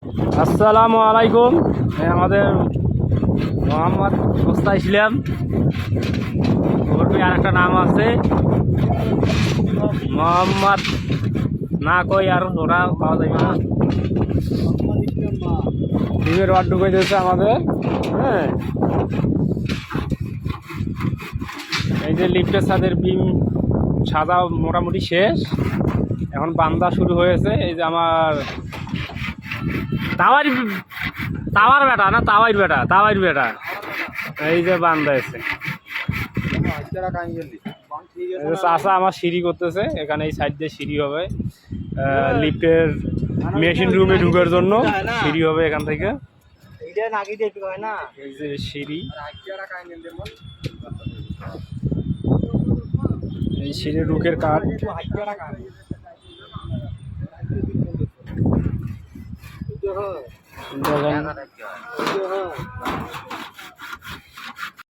আসসালামু আলাইকুম। আমাদের মোহাম্মদ মোস্তা ইসলাম, ওর আর একটা নাম আছে মোহাম্মদ, না কই আর ওরা পাওয়া যাবে না। ডিমের ওয়ার্ড ঢুকে দিয়েছে আমাদের। হ্যাঁ, এই যে লিফটের ছাদের বিম সাদা মোটামুটি শেষ, এখন বান্দা শুরু হয়েছে। এই যে আমার তাওয়ার বেটা না, তাওয়ার বেটা এই যে বান্দা এসে চাষা আমার সিঁড়ি করতেছে। এখানে এই সাইড দিয়ে সিঁড়ি হবে, লিফটের মেশিন রুমে ঢুকার জন্য সিঁড়ি হবে এখান থেকে। এই যে সিঁড়ি, এই সিঁড়ি রুকের কাঠ। দেখেন